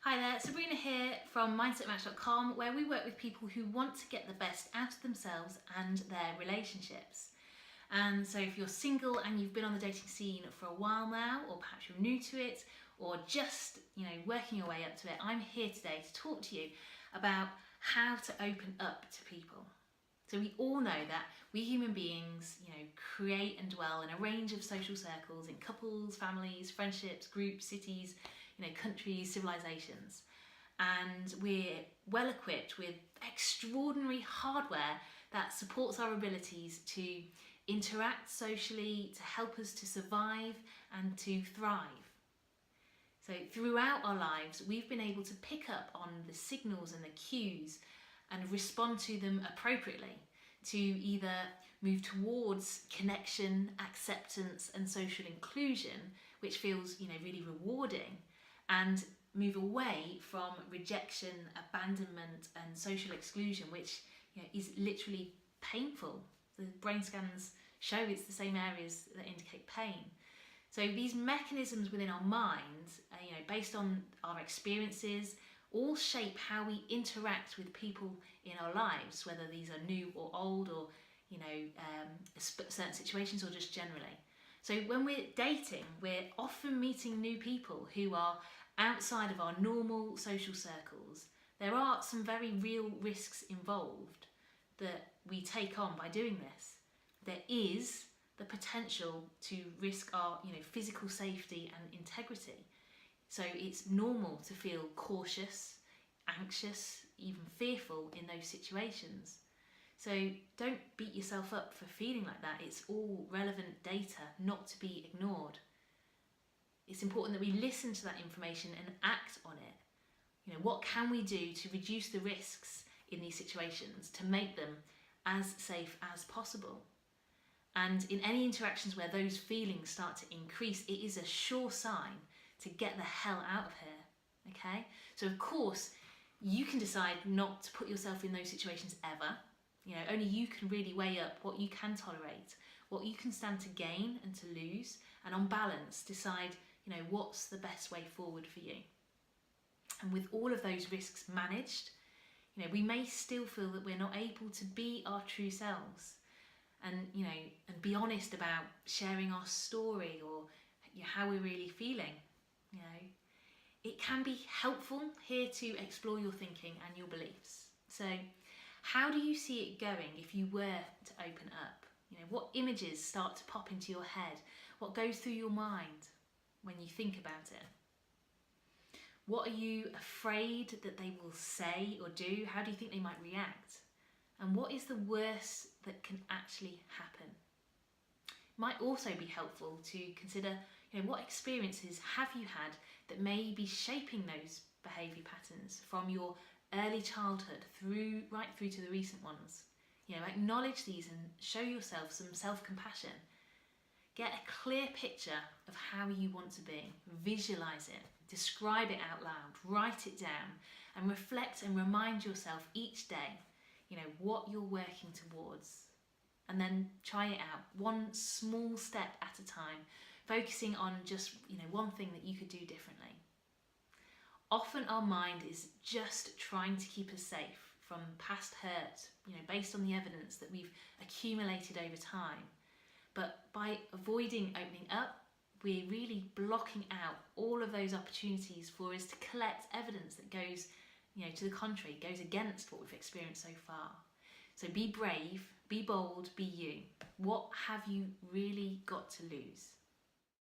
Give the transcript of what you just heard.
Hi there, Sabrina here from mindsetmatch.com, where we work with people who want to get the best out of themselves and their relationships. And so if you're single and you've been on the dating scene for a while now, or perhaps you're new to it, or just working your way up to it, I'm here today to talk to you about how to open up to people. So we all know that we human beings, create and dwell in a range of social circles in couples, families, friendships, groups, cities, countries, civilizations. And we're well equipped with extraordinary hardware that supports our abilities to interact socially, to help us to survive and to thrive. So throughout our lives, we've been able to pick up on the signals and the cues and respond to them appropriately to either move towards connection, acceptance and social inclusion, which feels really rewarding, and move away from rejection, abandonment and social exclusion, which is literally painful. The brain scans show it's the same areas that indicate pain. So these mechanisms within our minds, based on our experiences, all shape how we interact with people in our lives, whether these are new or old, or certain situations, or just generally. So when we're dating, we're often meeting new people who are outside of our normal social circles. There are some very real risks involved that we take on by doing this. There is the potential to risk our physical safety and integrity. So it's normal to feel cautious, anxious, even fearful in those situations. So don't beat yourself up for feeling like that. It's all relevant data, not to be ignored. It's important that we listen to that information and act on it. What can we do to reduce the risks in these situations, to make them as safe as possible? And in any interactions where those feelings start to increase, it is a sure sign to get the hell out of here, okay? So of course, you can decide not to put yourself in those situations ever. Only you can really weigh up what you can tolerate, what you can stand to gain and to lose, and on balance, decide, what's the best way forward for you. And with all of those risks managed, we may still feel that we're not able to be our true selves and be honest about sharing our story or how we're really feeling. It can be helpful here to explore your thinking and your beliefs. So how do you see it going if you were to open up? What images start to pop into your head? What goes through your mind when you think about it? What are you afraid that they will say or do? How do you think they might react? And what is the worst that can actually happen? It might also be helpful to consider, what experiences have you had that may be shaping those behaviour patterns from your early childhood right through to the recent ones. Acknowledge these and show yourself some self-compassion. Get a clear picture of how you want to be. Visualise it, describe it out loud, write it down, and reflect and remind yourself each day, what you're working towards. And then try it out, one small step at a time, focusing on just one thing that you could do differently. Often our mind is just trying to keep us safe from past hurt, based on the evidence that we've accumulated over time. But by avoiding opening up, we're really blocking out all of those opportunities for us to collect evidence that goes, to the contrary, goes against what we've experienced so far. So be brave, be bold, be you. What have you really got to lose?